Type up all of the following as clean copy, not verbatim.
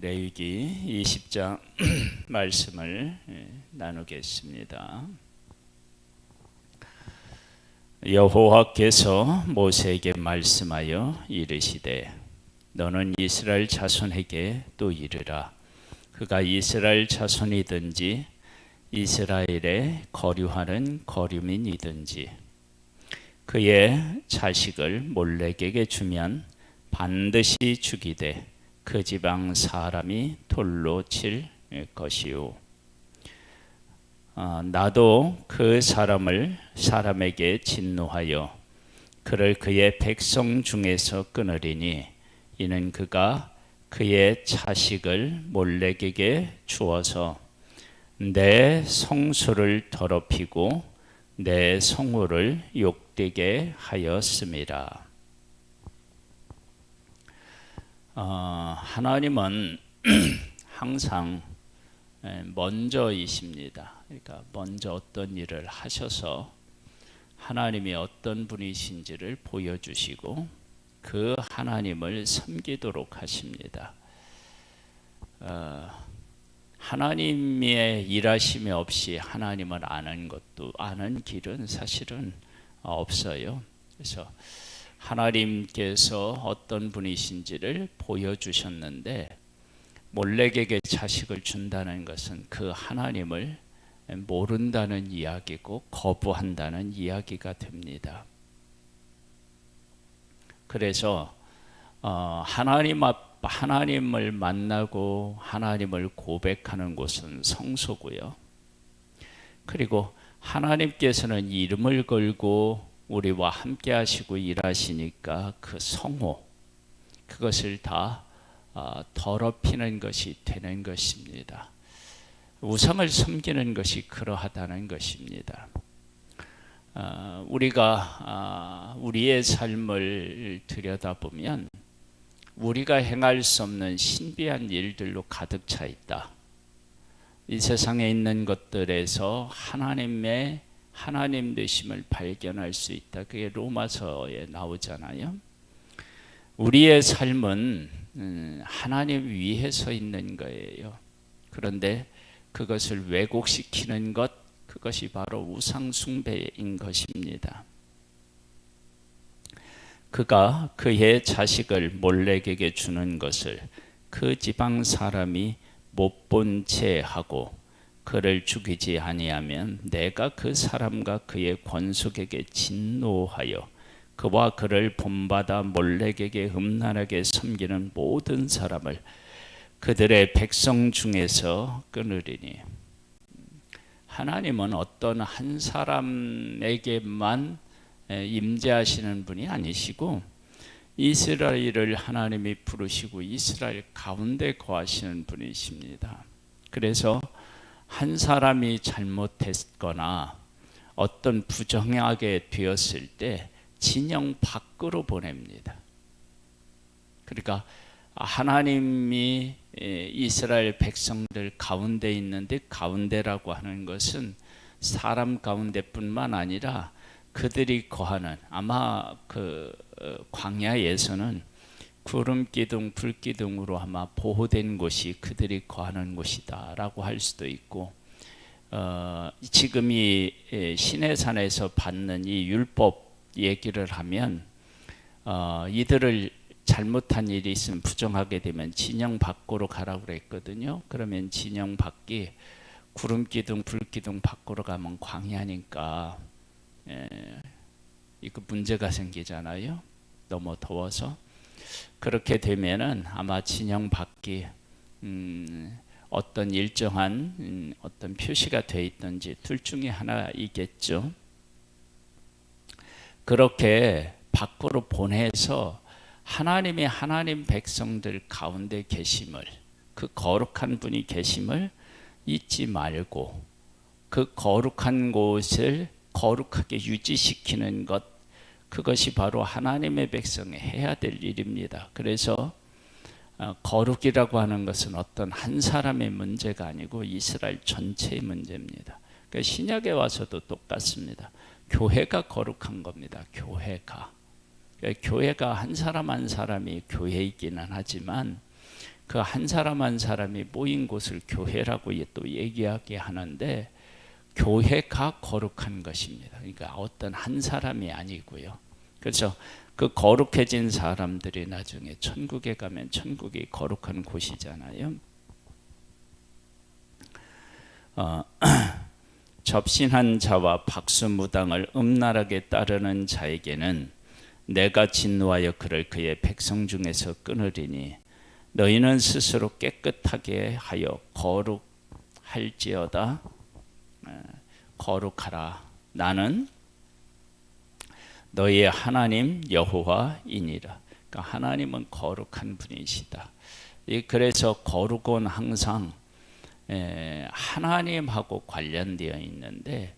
레위기 20장 말씀을 나누겠습니다. 여호와께서 모세에게 말씀하여 이르시되 너는 이스라엘 자손에게 또 이르라. 그가 이스라엘 자손이든지 이스라엘에 거류하는 거류민이든지 그의 자식을 몰렉에게 주면 반드시 죽이되 그 지방 사람이 돌로 칠 것이요. 나도 그 사람에게 진노하여 그를 그의 백성 중에서 끊으리니 이는 그가 그의 자식을 몰렉에게 주어서 내 성소를 더럽히고 내 성호를 욕되게 하였음이라. 하나님은 항상 먼저이십니다. 그러니까 먼저 어떤 일을 하셔서 하나님이 어떤 분이신지를 보여주시고 그 하나님을 섬기도록 하십니다. 하나님의 일하심이 없이 하나님을 아는 길은 사실은 없어요. 그래서 하나님께서 어떤 분이신지를 보여주셨는데 몰렉에게 자식을 준다는 것은 그 하나님을 모른다는 이야기고 거부한다는 이야기가 됩니다. 그래서 하나님을 만나고 하나님을 고백하는 곳은 성소고요. 그리고 하나님께서는 이름을 걸고 우리와 함께 하시고 일하시니까 그 성호, 그것을 다 더럽히는 것이 되는 것입니다. 우상을 섬기는 것이 그러하다는 것입니다. 우리가 우리의 삶을 들여다보면 우리가 행할 수 없는 신비한 일들로 가득 차 있다. 이 세상에 있는 것들에서 하나님 되심을 발견할 수 있다. 그게 로마서에 나오잖아요. 우리의 삶은 하나님 위에 서 있는 거예요. 그런데 그것을 왜곡시키는 것, 그것이 바로 우상 숭배인 것입니다. 그가 그의 자식을 몰렉에게 주는 것을 그 지방 사람이 못 본 채 하고 그를 죽이지 아니하면 내가 그 사람과 그의 권속에게 진노하여 그와 그를 본받아 몰렉에게 음란하게 섬기는 모든 사람을 그들의 백성 중에서 끊으리니. 하나님은 어떤 한 사람에게만 임재하시는 분이 아니시고 이스라엘을 하나님이 부르시고 이스라엘 가운데 거하시는 분이십니다. 그래서 한 사람이 잘못했거나 어떤 부정하게 되었을 때 진영 밖으로 보냅니다. 그러니까 하나님이 이스라엘 백성들 가운데 있는데, 가운데라고 하는 것은 사람 가운데뿐만 아니라 그들이 거하는, 아마 그 광야에서는 구름 기둥, 불 기둥으로 아마 보호된 곳이 그들이 거하는 곳이다 라고 할 수도 있고, 지금 이 시내산에서 받는 이 율법 얘기를 하면 이들을 잘못한 일이 있으면 부정하게 되면 진영 밖으로 가라고 그랬거든요. 그러면 진영 밖이 구름 기둥, 불 기둥 밖으로 가면 광야니까 이거 문제가 생기잖아요. 너무 더워서. 그렇게 되면은 아마 진영 밖이 어떤 일정한 어떤 표시가 돼 있든지 둘 중에 하나이겠죠. 그렇게 밖으로 보내서 하나님이 하나님 백성들 가운데 계심을, 그 거룩한 분이 계심을 잊지 말고 그 거룩한 곳을 거룩하게 유지시키는 것, 그것이 바로 하나님의 백성이 해야 될 일입니다. 그래서 거룩이라고 하는 것은 어떤 한 사람의 문제가 아니고 이스라엘 전체의 문제입니다. 그러니까 신약에 와서도 똑같습니다. 교회가 거룩한 겁니다. 교회가 한 사람 한 사람이 교회이기는 하지만 그 한 사람 한 사람이 모인 곳을 교회라고 또 얘기하게 하는데 교회가 거룩한 것입니다. 그러니까 어떤 한 사람이 아니고요. 그렇죠? 그 거룩해진 사람들이 나중에 천국에 가면 천국이 거룩한 곳이잖아요. 접신한 자와 박수무당을 음란하게 따르는 자에게는 내가 진노하여 그를 그의 백성 중에서 끊으리니 너희는 스스로 깨끗하게 하여 거룩할지어다. 거룩하라. 나는 너희의 하나님 여호와이니라. 그러니까 하나님은 거룩한 분이시다. 그래서 거룩은 항상 하나님하고 관련되어 있는데,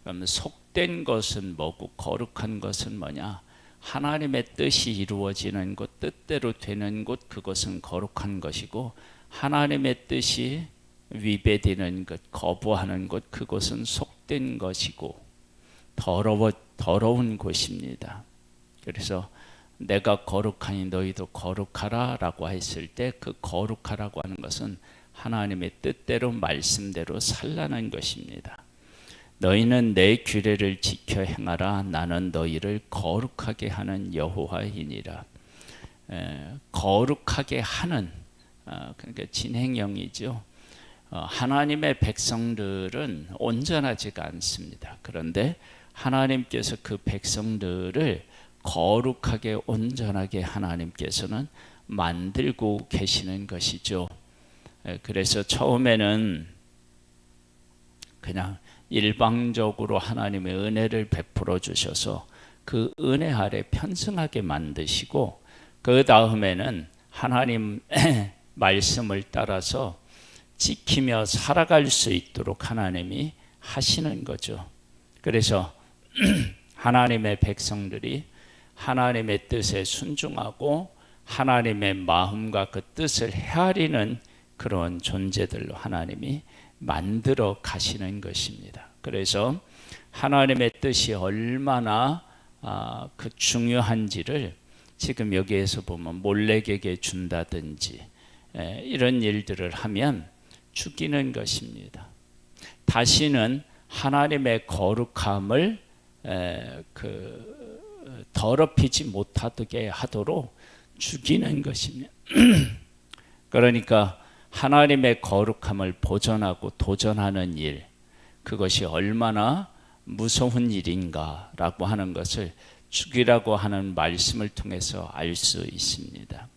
그럼 속된 것은 뭐고 거룩한 것은 뭐냐? 하나님의 뜻이 이루어지는 곳, 뜻대로 되는 곳, 그것은 거룩한 것이고, 하나님의 뜻이 위배되는 것, 거부하는 곳, 그것은 속된 것이고 더러운 곳입니다. 그래서 내가 거룩하니 너희도 거룩하라 라고 했을 때 그 거룩하라고 하는 것은 하나님의 뜻대로 말씀대로 살라는 것입니다. 너희는 내 규례를 지켜 행하라. 나는 너희를 거룩하게 하는 여호와이니라. 거룩하게 하는, 그러니까 진행형이죠. 하나님의 백성들은 온전하지가 않습니다. 그런데 하나님께서 그 백성들을 거룩하게 온전하게 하나님께서는 만들고 계시는 것이죠. 그래서 처음에는 그냥 일방적으로 하나님의 은혜를 베풀어 주셔서 그 은혜 아래 편승하게 만드시고, 그 다음에는 하나님 말씀을 따라서 지키며 살아갈 수 있도록 하나님이 하시는 거죠. 그래서 하나님의 백성들이 하나님의 뜻에 순종하고 하나님의 마음과 그 뜻을 헤아리는 그런 존재들로 하나님이 만들어 가시는 것입니다. 그래서 하나님의 뜻이 얼마나 그 중요한지를 지금 여기에서 보면 몰렉에게 준다든지 이런 일들을 하면 죽이는 것입니다. 다시는 하나님의 거룩함을 더럽히지 못하게 하도록 죽이는 것입니다. 그러니까 하나님의 거룩함을 보존하고 도전하는 일, 그것이 얼마나 무서운 일인가라고 하는 것을 죽이라고 하는 말씀을 통해서 알 수 있습니다.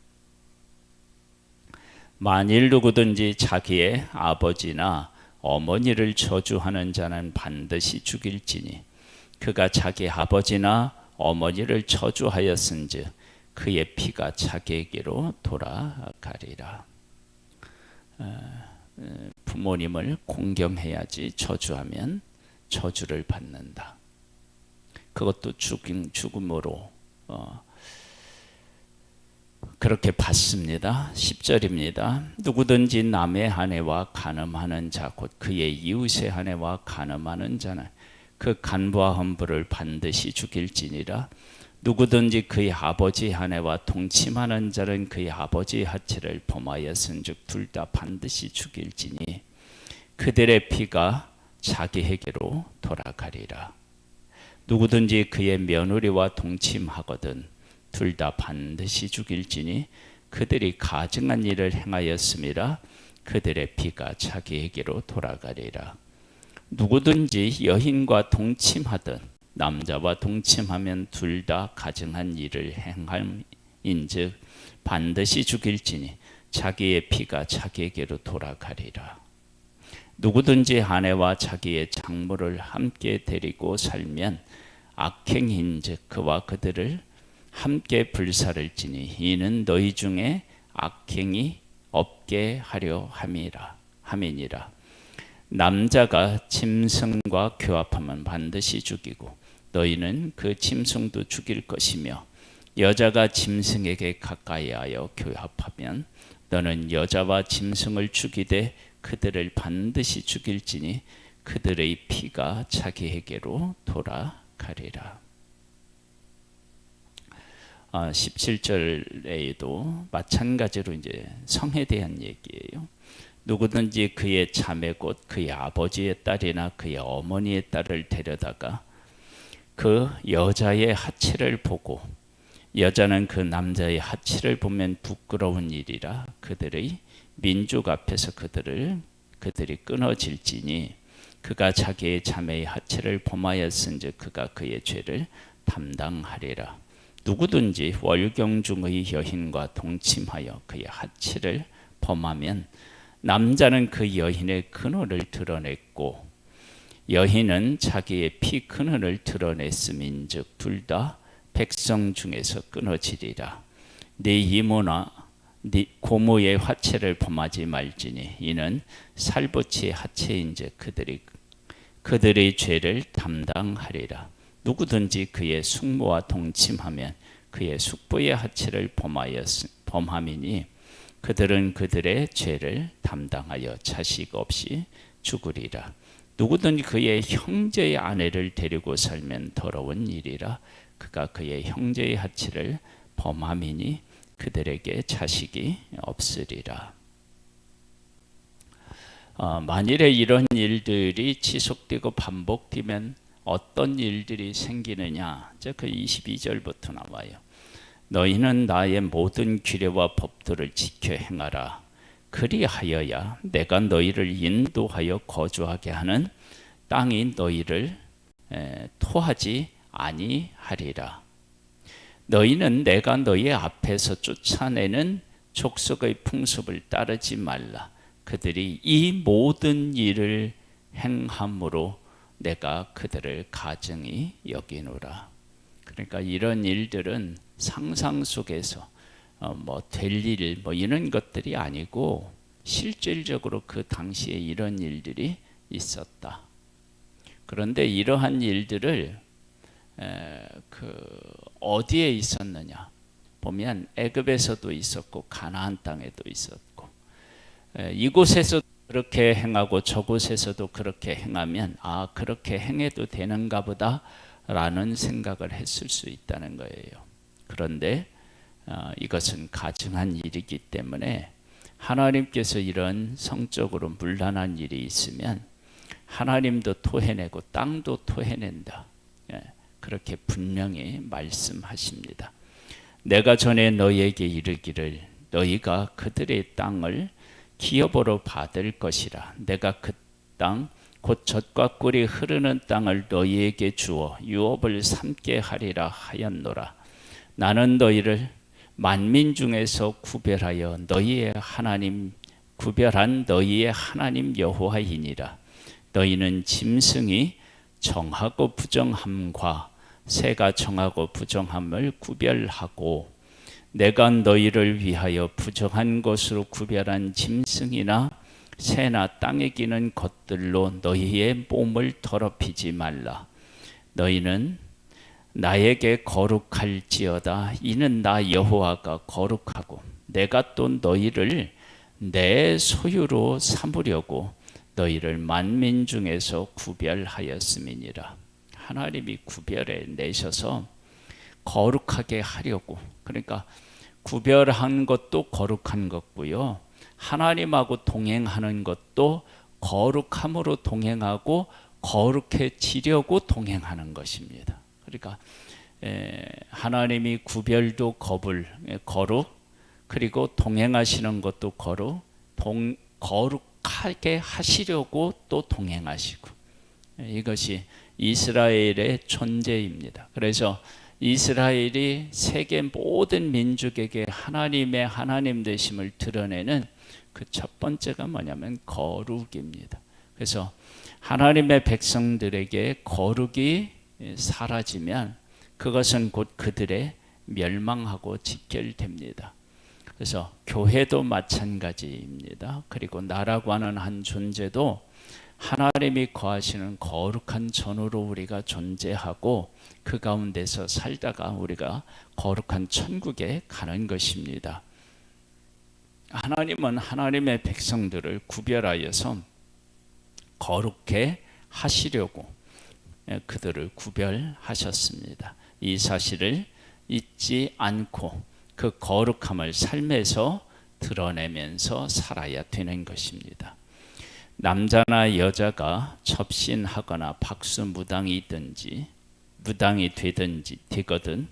만일 누구든지 자기의 아버지나 어머니를 저주하는 자는 반드시 죽일지니 그가 자기 아버지나 어머니를 저주하였은즉 그의 피가 자기에게로 돌아가리라. 부모님을 공경해야지 저주하면 저주를 받는다. 그것도 죽음으로 그렇게 받습니다. 10절입니다. 누구든지 남의 아내와 간음하는 자 곧 그의 이웃의 아내와 간음하는 자는 그 간부와 헌부를 반드시 죽일지니라. 누구든지 그의 아버지 아내와 동침하는 자는 그의 아버지 하체를 범하였은즉 둘 다 반드시 죽일지니 그들의 피가 자기에게로 돌아가리라. 누구든지 그의 며느리와 동침하거든 둘 다 반드시 죽일지니 그들이 가증한 일을 행하였음이라. 그들의 피가 자기에게로 돌아가리라. 누구든지 여인과 동침하든 남자와 동침하면 둘 다 가증한 일을 행함인즉 반드시 죽일지니 자기의 피가 자기에게로 돌아가리라. 누구든지 아내와 자기의 장모를 함께 데리고 살면 악행인즉 그와 그들을 함께 불살을지니 이는 너희 중에 악행이 없게 하려 함이니라. 남자가 짐승과 교합하면 반드시 죽이고 너희는 그 짐승도 죽일 것이며 여자가 짐승에게 가까이하여 교합하면 너는 여자와 짐승을 죽이되 그들을 반드시 죽일지니 그들의 피가 자기에게로 돌아가리라. 17절에도 마찬가지로 이제 성에 대한 얘기예요. 누구든지 그의 자매 곧 그의 아버지의 딸이나 그의 어머니의 딸을 데려다가 그 여자의 하체를 보고 여자는 그 남자의 하체를 보면 부끄러운 일이라 그들의 민족 앞에서 그들이 끊어질지니 그가 자기의 자매의 하체를 범하였은즉 그가 그의 죄를 담당하리라. 누구든지 월경 중의 여인과 동침하여 그의 하체를 범하면 남자는 그 여인의 근원을 드러냈고 여인은 자기의 피 근원을 드러냈음인즉 둘 다 백성 중에서 끊어지리라. 네 이모나 네 고모의 하체를 범하지 말지니 이는 살부치의 하체인즉 그들의 죄를 담당하리라. 누구든지 그의 숙모와 동침하면 그의 숙부의 하체를 범함이니 그들은 그들의 죄를 담당하여 자식 없이 죽으리라. 누구든지 그의 형제의 아내를 데리고 살면 더러운 일이라. 그가 그의 형제의 하체를 범함이니 그들에게 자식이 없으리라. 만일에 이런 일들이 지속되고 반복되면 어떤 일들이 생기느냐? 그 22절부터 나와요. 너희는 나의 모든 규례와 법도를 지켜 행하라. 그리하여야 내가 너희를 인도하여 거주하게 하는 땅이 너희를 토하지 아니하리라. 너희는 내가 너희 앞에서 쫓아내는 족속의 풍습을 따르지 말라. 그들이 이 모든 일을 행함으로 내가 그들을 가증히 여기노라. 그러니까 이런 일들은 상상 속에서 될 일 이런 것들이 아니고 실질적으로 그 당시에 이런 일들이 있었다. 그런데 이러한 일들을 어디에 있었느냐 보면 애굽에서도 있었고 가나안 땅에도 있었고 이곳에서 그렇게 행하고 저곳에서도 그렇게 행하면 그렇게 행해도 되는가 보다 라는 생각을 했을 수 있다는 거예요. 그런데 이것은 가증한 일이기 때문에 하나님께서 이런 성적으로 문란한 일이 있으면 하나님도 토해내고 땅도 토해낸다. 그렇게 분명히 말씀하십니다. 내가 전에 너희에게 이르기를 너희가 그들의 땅을 기업으로 받을 것이라. 내가 그 땅 곧 젖과 꿀이 흐르는 땅을 너희에게 주어 유업을 삼게 하리라 하였노라. 나는 너희를 만민 중에서 구별한 너희의 하나님 여호와이니라. 너희는 짐승이 정하고 부정함과 새가 정하고 부정함을 구별하고 내가 너희를 위하여 부정한 것으로 구별한 짐승이나 새나 땅에 기는 것들로 너희의 몸을 더럽히지 말라. 너희는 나에게 거룩할지어다. 이는 나 여호와가 거룩하고 내가 또 너희를 내 소유로 삼으려고 너희를 만민 중에서 구별하였음이니라. 하나님이 구별해 내셔서 거룩하게 하려고, 그러니까 구별한 것도 거룩한 것고요, 하나님하고 동행하는 것도 거룩함으로 동행하고 거룩해지려고 동행하는 것입니다. 그러니까 하나님이 구별도 거룩, 그리고 동행하시는 것도 거룩하게 하시려고 또 동행하시고, 이것이 이스라엘의 존재입니다. 그래서 이스라엘이 세계 모든 민족에게 하나님의 하나님 되심을 드러내는 그 첫 번째가 뭐냐면 거룩입니다. 그래서 하나님의 백성들에게 거룩이 사라지면 그것은 곧 그들의 멸망하고 직결됩니다. 그래서 교회도 마찬가지입니다. 그리고 나라고 하는 한 존재도 하나님이 거하시는 거룩한 전으로 우리가 존재하고 그 가운데서 살다가 우리가 거룩한 천국에 가는 것입니다. 하나님은 하나님의 백성들을 구별하여서 거룩해 하시려고 그들을 구별하셨습니다. 이 사실을 잊지 않고 그 거룩함을 삶에서 드러내면서 살아야 되는 것입니다. 남자나 여자가 접신하거나 박수무당이 되거든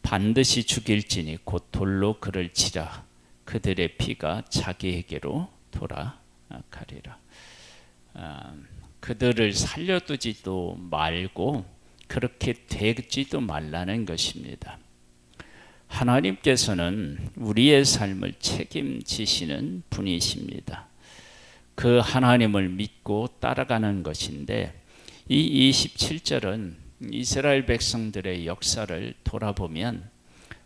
반드시 죽일지니 곧 돌로 그를 치라. 그들의 피가 자기에게로 돌아가리라. 그들을 살려두지도 말고 그렇게 되지도 말라는 것입니다. 하나님께서는 우리의 삶을 책임지시는 분이십니다. 그 하나님을 믿고 따라가는 것인데 이 27절은 이스라엘 백성들의 역사를 돌아보면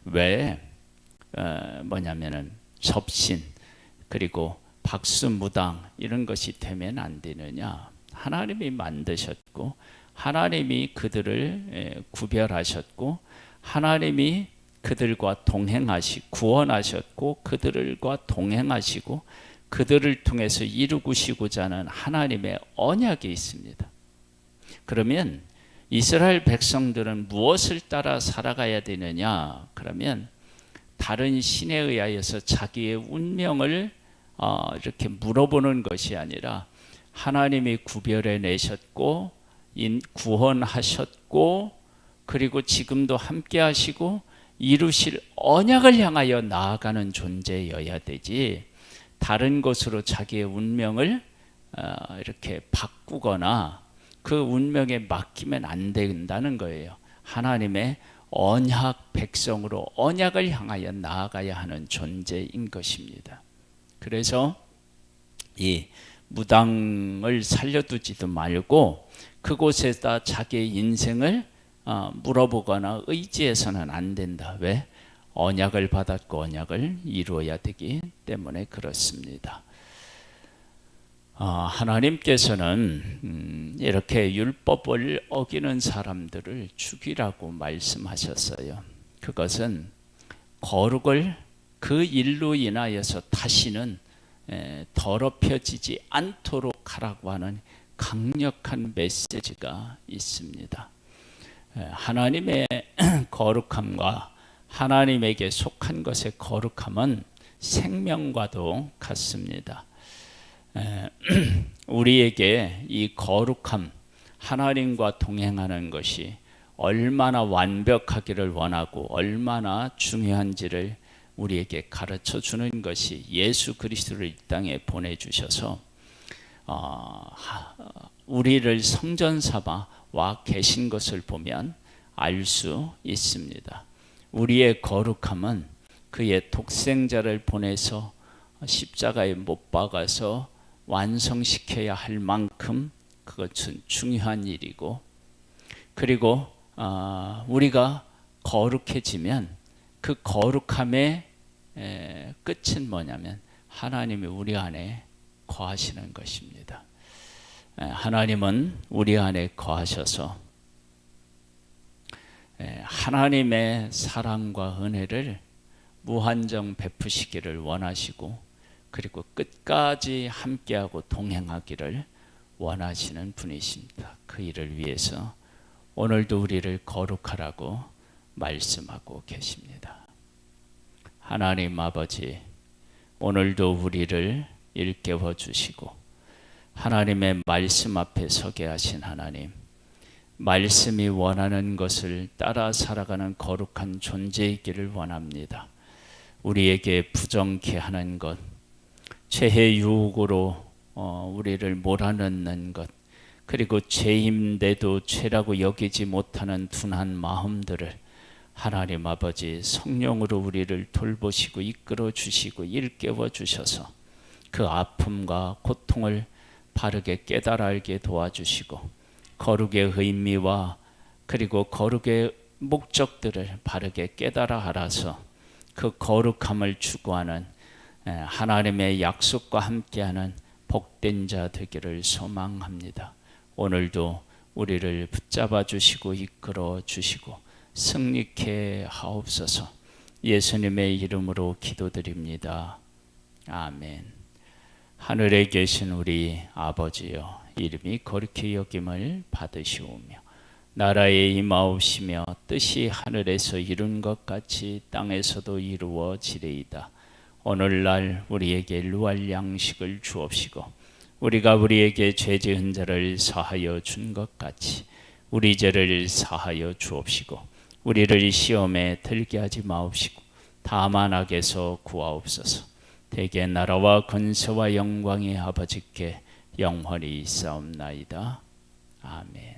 왜 뭐냐면은 접신 그리고 박수무당 이런 것이 되면 안 되느냐. 하나님이 만드셨고 하나님이 그들을 구별하셨고 하나님이 그들과 구원하셨고 그들과 동행하시고 그들을 통해서 이루시고자 하는 하나님의 언약이 있습니다. 그러면 이스라엘 백성들은 무엇을 따라 살아가야 되느냐? 그러면 다른 신에 의하여서 자기의 운명을 이렇게 물어보는 것이 아니라 하나님이 구별해 내셨고 구원하셨고 그리고 지금도 함께 하시고 이루실 언약을 향하여 나아가는 존재여야 되지 다른 것으로 자기의 운명을 이렇게 바꾸거나 그 운명에 맡기면 안 된다는 거예요. 하나님의 언약 백성으로 언약을 향하여 나아가야 하는 존재인 것입니다. 그래서 이 무당을 살려두지도 말고 그곳에다 자기의 인생을 물어보거나 의지해서는 안 된다. 왜? 언약을 받았고 언약을 이루어야 되기 때문에 그렇습니다. 하나님께서는 이렇게 율법을 어기는 사람들을 죽이라고 말씀하셨어요. 그것은 거룩을 그 일로 인하여서 다시는 더럽혀지지 않도록 하라고 하는 강력한 메시지가 있습니다. 하나님의 거룩함과 하나님에게 속한 것의 거룩함은 생명과도 같습니다. 우리에게 이 거룩함, 하나님과 동행하는 것이 얼마나 완벽하기를 원하고 얼마나 중요한지를 우리에게 가르쳐 주는 것이 예수 그리스도를 이 땅에 보내주셔서 우리를 성전 삼아 와 계신 것을 보면 알 수 있습니다. 우리의 거룩함은 그의 독생자를 보내서 십자가에 못 박아서 완성시켜야 할 만큼 그것은 중요한 일이고 그리고 우리가 거룩해지면 그 거룩함의 끝은 뭐냐면 하나님이 우리 안에 거하시는 것입니다. 하나님은 우리 안에 거하셔서 하나님의 사랑과 은혜를 무한정 베푸시기를 원하시고 그리고 끝까지 함께하고 동행하기를 원하시는 분이십니다. 그 일을 위해서 오늘도 우리를 거룩하라고 말씀하고 계십니다. 하나님 아버지, 오늘도 우리를 일깨워 주시고 하나님의 말씀 앞에 서게 하신 하나님, 말씀이 원하는 것을 따라 살아가는 거룩한 존재이기를 원합니다. 우리에게 부정케 하는 것, 죄의 유혹으로 우리를 몰아넣는 것, 그리고 죄인데도 죄라고 여기지 못하는 둔한 마음들을 하나님 아버지 성령으로 우리를 돌보시고 이끌어 주시고 일깨워 주셔서 그 아픔과 고통을 바르게 깨달아 알게 도와주시고 거룩의 의미와 그리고 거룩의 목적들을 바르게 깨달아 알아서 그 거룩함을 추구하는 하나님의 약속과 함께하는 복된 자 되기를 소망합니다. 오늘도 우리를 붙잡아 주시고 이끌어 주시고 승리케 하옵소서. 예수님의 이름으로 기도드립니다. 아멘. 하늘에 계신 우리 아버지여, 이름이 거룩히 여김을 받으시오며 나라에 임하옵시며 뜻이 하늘에서 이룬 것 같이 땅에서도 이루어지리이다. 오늘날 우리에게 일용할 양식을 주옵시고 우리가 우리에게 죄 지은 자를 사하여 준 것 같이 우리 죄를 사하여 주옵시고 우리를 시험에 들게 하지 마옵시고 다만 악에서 구하옵소서. 대개 나라와 권세와 영광이 아버지께 영원히 있사옵나이다. 아멘.